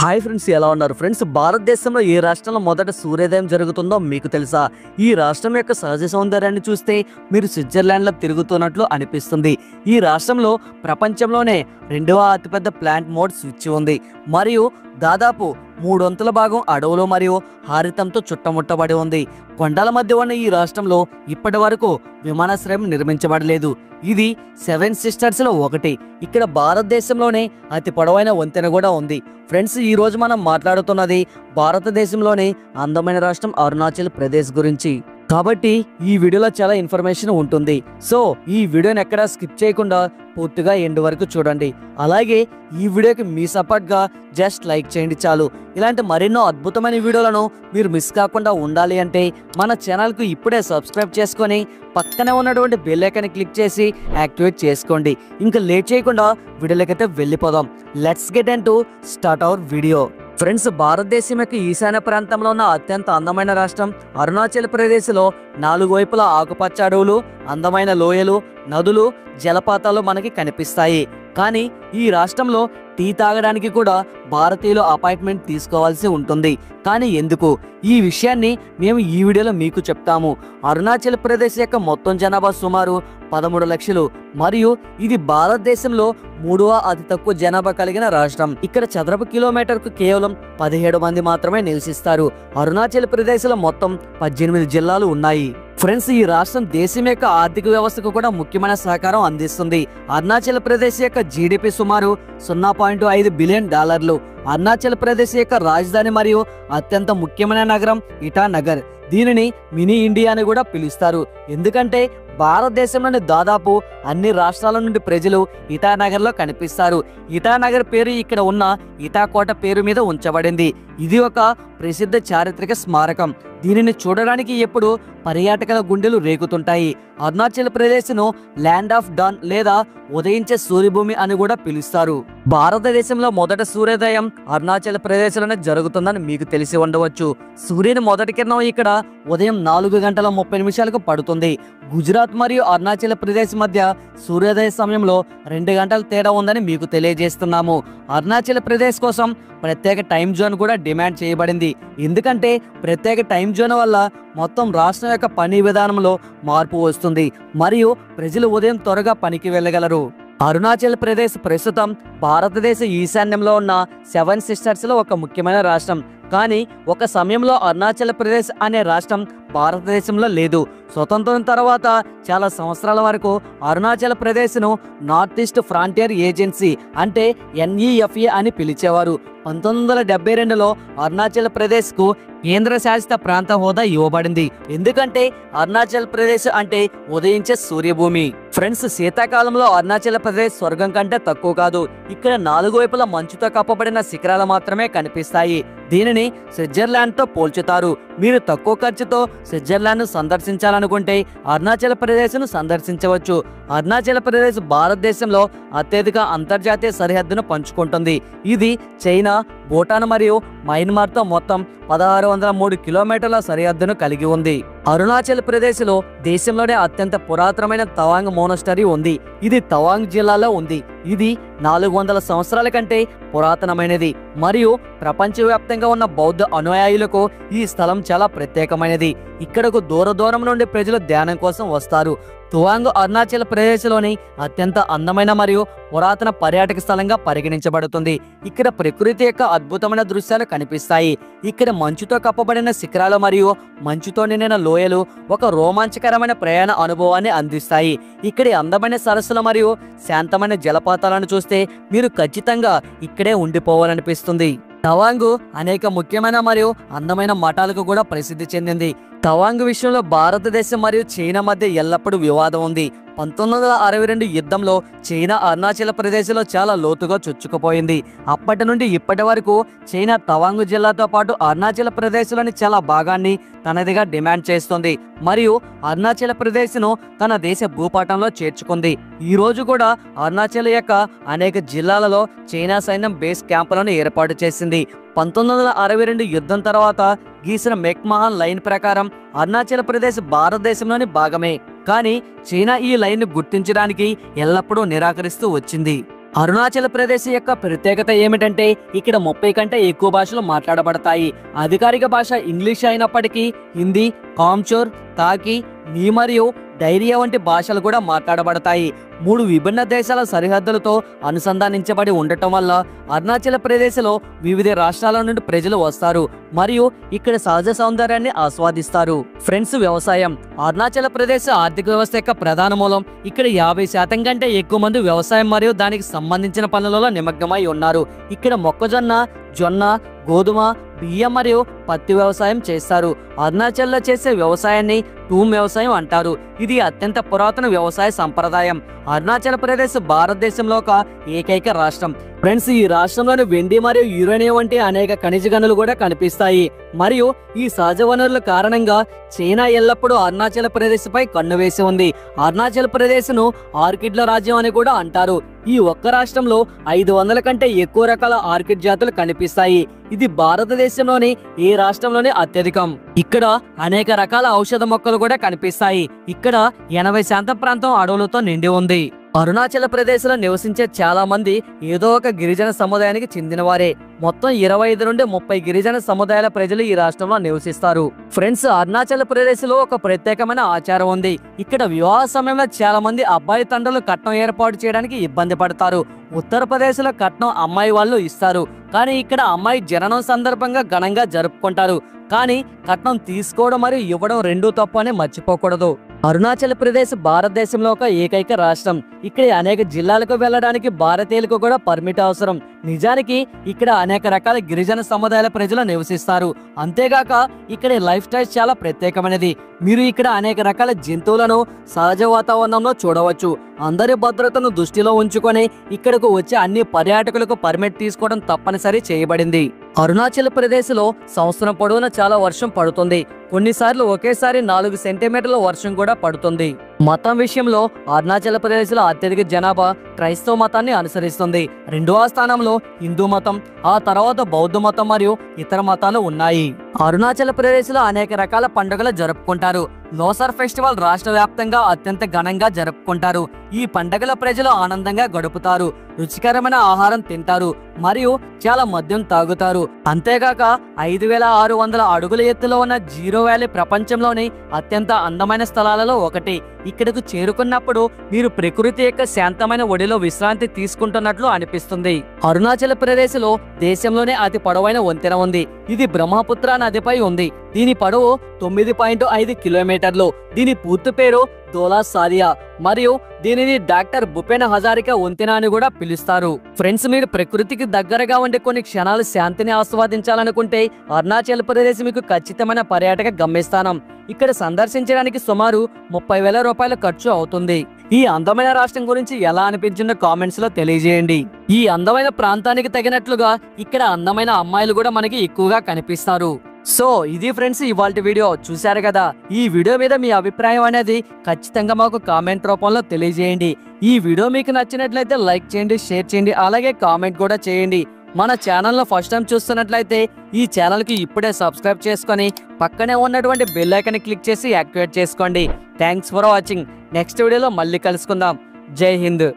Hi friends, ఎలా ఉన్నారు friends? భారతదేశంలో ఏ రాష్ట్రంలో మొదట సూర్యోదయం జరుగుతుందో మీకు తెలుసా? ఈ రాష్ట్రం యొక్క సహజ సౌందర్యాన్ని చూస్తే మీరు స్విట్జర్లాండ్లో తిరుగుతున్నట్లు అనిపిస్తుంది. ఈ రాష్ట్రంలో ప్రపంచంలోనే రెండవ అతిపెద్ద ప్లాంట్ మోడ్ స్విచ్ ఉంది మరియు దాదాపు 3/4 భాగం అడవులు మరియు హారితంతో చుట్టముట్టబడి ఉంది. కొండల మధ్య ఉన్న ఈ రాష్ట్రంలో ఇప్పటి వరకు విమానాశ్రయం నిర్మించబడలేదు. ఇది 7 సిస్టర్స్ లో ఒకటి. ఇక్కడ భారతదేశంలోనే అతి పొడవైన వంతెన కూడా ఉంది. ఫ్రెండ్స్, ఈ రోజు మనం మాట్లాడుతున్నది భారతదేశంలోనే అందమైన రాష్ట్రం అరుణాచల్ ప్రదేశ్ గురించి. కాబట్టి ఈ వీడియోలో చాలా ఇన్ఫర్మేషన్ ఉంటుంది. సో ఈ వీడియోని ఎక్కడా స్కిప్ చేయకుండా పూర్తిగా ఎండ్ వరకు చూడండి. అలాగే ఈ వీడియోకి మీ సపోర్ట్ గా జస్ట్ లైక్ చేయండి చాలు. ఇలాంటి మరెన్నో అద్భుతమైన వీడియోలను మీరు మిస్ కాకుండా ఉండాలి అంటే మన ఛానల్ కు ఇప్పుడే సబ్స్క్రైబ్ చేసుకొని పక్కనే ఉన్నటువంటి బెల్ ఐకాన్ క్లిక్ చేసి యాక్టివేట్ చేసుకోండి. ఇంకా లేట్ చేయకుండా వీడియోలకైతే వెళ్ళిపోదాం. Let's get in to start our video. Friends, భారతదేశం యొక్క ఈశాన్య ప్రాంతంలో ఉన్న అత్యంత అందమైన రాష్ట్రం అరుణాచల్ ప్రదేశ్ లో 4 వైపులా ఆకుపచ్చ అడవులు, అందమైన లోయలు, నదులు, జలపాతాలు మనకి కనిపిస్తాయి. కానీ ఈ రాష్ట్రంలో టీ తాగడానికి కూడా భారతీయులు అపాయింట్మెంట్ తీసుకోవాల్సి ఉంటుంది. కానీ ఎందుకు? ఈ విషయాన్ని మేము ఈ వీడియోలో మీకు చెప్తాము. అరుణాచల్ ప్రదేశ్ యొక్క మొత్తం జనాభా సుమారు 13 లక్షలు మరియు ఇది భారతదేశంలో 3వ అతి తక్కువ జనాభా కలిగిన రాష్ట్రం. ఇక్కడ చదరపు కిలోమీటర్కు కేవలం 17 మంది మాత్రమే నివసిస్తారు. అరుణాచల్ ప్రదేశ్ లో మొత్తం 18 జిల్లాలు ఉన్నాయి. ఫ్రెండ్స్, ఈ రాష్ట్రం దేశం యొక్క ఆర్థిక వ్యవస్థకు కూడా ముఖ్యమైన సహకారం అందిస్తుంది. అరుణాచల్ ప్రదేశ్ యొక్క జీడిపి సుమారు $0.5 బిలియన్. అరుణాచల్ ప్రదేశ్ యొక్క రాజధాని మరియు అత్యంత ముఖ్యమైన నగరం ఇటానగర్. దీనిని మినీ ఇండియా అని కూడా పిలుస్తారు. ఎందుకంటే భారతదేశంలోని దాదాపు అన్ని రాష్ట్రాల నుండి ప్రజలు ఇటానగర్ లో కనిపిస్తారు. ఇటానగర్ పేరు ఇక్కడ ఉన్న ఇటాకోట పేరు మీద ఉంచబడింది. ఇది ఒక ప్రసిద్ధ చారిత్రక స్మారకం. దీనిని చూడడానికి ఎప్పుడు పర్యాటకుల గుండెలు రేగుతుంటాయి. అరుణాచల్ ప్రదేశ్ ను ల్యాండ్ ఆఫ్ డాన్ లేదా ఉదయించే సూర్యభూమి అని కూడా పిలుస్తారు. భారతదేశంలో మొదట సూర్యోదయం అరుణాచల్ ప్రదేశ్ లోనే జరుగుతుందని మీకు తెలిసి ఉండవచ్చు. సూర్యుని మొదటి కిరణం ఇక్కడ ఉదయం 4:30 పడుతుంది. గుజరాత్ మరియు అరుణాచల్ ప్రదేశ్ మధ్య సూర్యోదయ సమయంలో 2 గంటల తేడా ఉందని మీకు తెలియజేస్తున్నాము. అరుణాచల్ ప్రదేశ్ కోసం ప్రత్యేక టైం జోన్ కూడా డిమాండ్ చేయబడింది. ఎందుకంటే ప్రత్యేక టైం జోన్ వల్ల మొత్తం రాష్ట్రం యొక్క పని విధానంలో మార్పు వస్తుంది మరియు ప్రజలు ఉదయం త్వరగా పనికి వెళ్ళగలరు. అరుణాచల్ ప్రదేశ్ ప్రస్తుతం భారతదేశ ఈశాన్యంలో ఉన్న 7 సిస్టర్స్ లో ఒక ముఖ్యమైన రాష్ట్రం. కానీ ఒక సమయంలో అరుణాచల్ ప్రదేశ్ అనే రాష్ట్రం భారతదేశంలో లేదు. స్వతంత్రం తర్వాత చాలా సంవత్సరాల వరకు అరుణాచల్ ప్రదేశ్ ను నార్త్ ఈస్ట్ ఫ్రాంటియర్ ఏజెన్సీ అంటే NEFA అని పిలిచేవారు. 1972లో అరుణాచల్ ప్రదేశ్ కు కేంద్ర శాసిత ప్రాంత హోదా ఇవ్వబడింది. ఎందుకంటే అరుణాచల్ ప్రదేశ్ అంటే ఉదయించే సూర్యభూమి. ఫ్రెండ్స్, శీతాకాలంలో అరుణాచల్ ప్రదేశ్ స్వర్గం కంటే తక్కువ కాదు. ఇక్కడ 4 వైపులా మంచుతో కప్పబడిన శిఖరాలు మాత్రమే కనిపిస్తాయి. దీనిని స్విట్జర్లాండ్ తో పోల్చుతారు. మీరు తక్కువ ఖర్చుతో స్విట్జర్లాండ్ ను సందర్శించాలనుకుంటే అరుణాచల్ ప్రదేశ్ ను సందర్శించవచ్చు. అరుణాచల్ ప్రదేశ్ భారతదేశంలో అత్యధిక అంతర్జాతీయ సరిహద్దును పంచుకుంటుంది. ఇది చైనా, భూటాన్ మరియు మయన్మార్ తో మొత్తం 1603 కిలోమీటర్ల సరిహద్దును కలిగి ఉంది. అరుణాచల్ ప్రదేశ్ లో దేశంలోనే అత్యంత పురాతనమైన తవాంగ్ మోనస్టరీ ఉంది. ఇది తవాంగ్ జిల్లాలో ఉంది. ఇది 400 సంవత్సరాల కంటే పురాతనమైనది మరియు ప్రపంచవ్యాప్తంగా ఉన్న బౌద్ధ అనుయాయులకు ఈ స్థలం చాలా ప్రత్యేకమైనది. ఇక్కడకు దూరం నుండి ప్రజలు ధ్యానం కోసం వస్తారు. తువాంగ్ అరుణాచల్ ప్రదేశ్ లోని అత్యంత అందమైన మరియు పురాతన పర్యాటక స్థలంగా పరిగణించబడుతుంది. ఇక్కడ ప్రకృతి యొక్క అద్భుతమైన దృశ్యాలు కనిపిస్తాయి. ఇక్కడ మంచుతో కప్పబడిన శిఖరాలు మరియు మంచుతో నిండిన లోయలు ఒక రోమాంచకరమైన ప్రయాణ అనుభవాన్ని అందిస్తాయి. ఇక్కడి అందమైన సరస్సులు మరియు శాంతమైన జలపాతాలను చూస్తే మీరు ఖచ్చితంగా ఇక్కడే ఉండిపోవాలనిపిస్తుంది. తవాంగ్ అనేక ముఖ్యమైన మరియు అందమైన మఠాలకు కూడా ప్రసిద్ధి చెందింది. తవాంగ్ విషయంలో భారతదేశం మరియు చైనా మధ్య ఎల్లప్పుడూ వివాదం ఉంది. 1962 యుద్ధంలో చైనా అరుణాచల్ ప్రదేశ్ లో చాలా లోతుగా చొచ్చుకుపోయింది. అప్పటి నుండి ఇప్పటి వరకు చైనా తవాంగ్ జిల్లాతో పాటు అరుణాచల్ ప్రదేశ్ లోని చాలా భాగాన్ని తనదిగా డిమాండ్ చేస్తుంది మరియు అరుణాచల్ ప్రదేశ్ ను తన దేశ భూపటంలో చేర్చుకుంది. ఈ రోజు కూడా అరుణాచల్ యొక్క అనేక జిల్లాలలో చైనా సైన్యం బేస్ క్యాంపులను ఏర్పాటు చేసింది. 1962 యుద్ధం తర్వాత గీసిన మెక్మహాన్ లైన్ ప్రకారం అరుణాచల్ ప్రదేశ్ భారతదేశంలోని భాగమే. కానీ చైనా ఈ లైన్ ను గుర్తించడానికి ఎల్లప్పుడూ నిరాకరిస్తూ వచ్చింది. అరుణాచల్ ప్రదేశ్ యొక్క ప్రత్యేకత ఏమిటంటే ఇక్కడ 30 కంటే ఎక్కువ భాషలు మాట్లాడబడతాయి. అధికారిక భాష ఇంగ్లీష్ అయినప్పటికీ హిందీ, కామ్చోర్, తాకి, నీ మరియు డైరియా వంటి భాషలు కూడా మాట్లాడబడతాయి. 3 విభిన్న దేశాల సరిహద్దులతో అనుసంధానించబడి ఉండటం వల్ల అరుణాచల్ ప్రదేశ్లో వివిధ రాష్ట్రాల నుండి ప్రజలు వస్తారు మరియు ఇక్కడ సహజ సౌందర్యాన్ని ఆస్వాదిస్తారు. ఫ్రెండ్స్, వ్యవసాయం అరుణాచల్ ప్రదేశ్ ఆర్థిక వ్యవస్థ యొక్క ప్రధాన మూలం. ఇక్కడ 50% కంటే ఎక్కువ మంది వ్యవసాయం మరియు దానికి సంబంధించిన పనులలో నిమగ్నమై ఉన్నారు. ఇక్కడ మొక్కజొన్న, జొన్న, గోధుమ, బియ్యం మరియు పత్తి వ్యవసాయం చేస్తారు. అరుణాచల్లో చేసే వ్యవసాయాన్ని టూమ్ వ్యవసాయం అంటారు. ఇది అత్యంత పురాతన వ్యవసాయ సంప్రదాయం. అరుణాచల్ ప్రదేశ్ భారతదేశంలో ఒక ఏకైక రాష్ట్రం. ఫ్రెండ్స్, ఈ రాష్ట్రంలోని వెండి మరియు యురేనియం వంటి అనేక ఖనిజ గనులు కూడా కనిపిస్తాయి. మరియు ఈ సహజ వనరుల కారణంగా చైనా ఎల్లప్పుడూ అరుణాచల్ ప్రదేశ్ పై కన్ను వేసి ఉంది. అరుణాచల్ ప్రదేశ్ ను ఆర్కిడ్ల రాజ్యం అని కూడా అంటారు. ఈ ఒక్క రాష్ట్రంలో 500 కంటే ఎక్కువ రకాల ఆర్కిడ్ జాతులు కనిపిస్తాయి. ఇది భారతదేశంలోని ఏ రాష్ట్రంలోనే అత్యధికం. ఇక్కడ అనేక రకాల ఔషధ మొక్కలు కూడా కనిపిస్తాయి. ఇక్కడ 80% ప్రాంతం అడవులతో నిండి ఉంది. అరుణాచల్ ప్రదేశ్ లో నివసించే చాలా మంది ఏదో ఒక గిరిజన సముదాయానికి చెందినవారే. మొత్తం 25 నుండి 30 గిరిజన సముదాయాల ప్రజలు ఈ రాష్ట్రంలో నివసిస్తారు. ఫ్రెండ్స్, అరుణాచల్ ప్రదేశ్ లో ఒక ప్రత్యేకమైన ఆచారం ఉంది. ఇక్కడ వివాహ సమయంలో చాలా మంది అబ్బాయి తండ్రులు కట్నం ఏర్పాటు చేయడానికి ఇబ్బంది పడతారు. ఉత్తరప్రదేశ్ లో కట్నం అమ్మాయి వాళ్ళు ఇస్తారు, కానీ ఇక్కడ అమ్మాయి జననం సందర్భంగా ఘనంగా జరుపుకుంటారు. కానీ కట్నం తీసుకోవడం మరియు ఇవ్వడం రెండూ తప్పు అని మర్చిపోకూడదు. అరుణాచల్ ప్రదేశ్ భారతదేశంలో ఒక ఏకైక రాష్ట్రం. ఇక్కడ అనేక జిల్లాలకు వెళ్ళడానికి భారతీయులకు కూడా పర్మిట్ అవసరం. నిజానికి ఇక్కడ అనేక రకాల గిరిజన సముదాయాల ప్రజలు నివసిస్తారు. అంతేగాక ఇక్కడ లైఫ్ స్టైల్ చాలా ప్రత్యేకమైనది. మీరు ఇక్కడ అనేక రకాల జంతువులను సహజ వాతావరణంలో చూడవచ్చు. అందరి భద్రతను దృష్టిలో ఉంచుకొని ఇక్కడకు వచ్చే అన్ని పర్యాటకులకు పర్మిట్ తీసుకోవడం తప్పనిసరి చేయబడింది. అరుణాచల్ ప్రదేశ్ లో సంవత్సరం పొడవునా చాలా వర్షం పడుతుంది. కొన్నిసార్లు ఒకేసారి 4 సెంటీమీటర్ల వర్షం కూడా పడుతుంది. మతం విషయంలో అరుణాచల్ ప్రదేశ్ లో అత్యధిక జనాభా క్రైస్తవ మతాన్ని అనుసరిస్తుంది. 2వ స్థానంలో హిందూ మతం, ఆ తర్వాత బౌద్ధ మతం మరియు ఇతర మతాలు ఉన్నాయి. అరుణాచల్ ప్రదేశ్ లో అనేక రకాల పండుగలు జరుపుకుంటారు. లోసర్ ఫెస్టివల్ రాష్ట్ర వ్యాప్తంగా అత్యంత ఘనంగా జరుపుకుంటారు. ఈ పండుగల ప్రజలు ఆనందంగా గడుపుతారు, రుచికరమైన ఆహారం తింటారు మరియు చాలా మద్యం తాగుతారు. అంతేగాక 5600 అడుగుల ఎత్తులో ఉన్న జీరో వ్యాలీ ప్రపంచంలోని అత్యంత అందమైన స్థలాలలో ఒకటి. ఇక్కడకు చేరుకున్నప్పుడు మీరు ప్రకృతి యొక్క శాంతమైన ఒడిలో విశ్రాంతి తీసుకుంటున్నట్లు అనిపిస్తుంది. అరుణాచల్ ప్రదేశ్ లో దేశంలోనే అతి పొడవైన వంతెన ఉంది. ఇది బ్రహ్మపుత్ర నదిపై ఉంది. దీని పొడవు 9.5 కిలోమీటర్లు. దీని పూర్తి పేరు దోలా సారియా మరియు దీనిని డాక్టర్ భూపెన్ హజారికా వంతెన అని కూడా పిలుస్తారు. ఫ్రెండ్స్, మీరు ప్రకృతికి దగ్గరగా ఉండే కొన్ని క్షణాలు శాంతిని ఆస్వాదించాలనుకుంటే అరుణాచల్ ప్రదేశ్ మీకు ఖచ్చితమైన పర్యాటక గమ్యస్థానం. ఇక్కడ సందర్శించడానికి సుమారు 30,000 రూపాయల ఖర్చు అవుతుంది. ఈ అందమైన రాష్ట్రం గురించి ఎలా అనిపించిందో కామెంట్స్ లో తెలియజేయండి. ఈ అందమైన ప్రాంతానికి తగినట్లుగా ఇక్కడ అందమైన అమ్మాయిలు కూడా మనకి ఎక్కువగా కనిపిస్తారు. సో ఇది ఫ్రెండ్స్ ఇవాల్టి వీడియో. చూశారు కదా, ఈ వీడియో మీద మీ అభిప్రాయం అనేది ఖచ్చితంగా మాకు కామెంట్ రూపంలో తెలియజేయండి. ఈ వీడియో మీకు నచ్చినట్లయితే లైక్ చేయండి, షేర్ చేయండి, అలాగే కామెంట్ కూడా చేయండి. మన ఛానల్లో ఫస్ట్ టైం చూస్తున్నట్లయితే ఈ ఛానల్కి ఇప్పుడే సబ్స్క్రైబ్ చేసుకొని పక్కనే ఉన్నటువంటి బెల్ ఐకాన్ క్లిక్ చేసి యాక్టివేట్ చేసుకోండి. Thanks for watching. నెక్స్ట్ వీడియోలో మళ్ళీ కలుసుకుందాం. జై హింద్.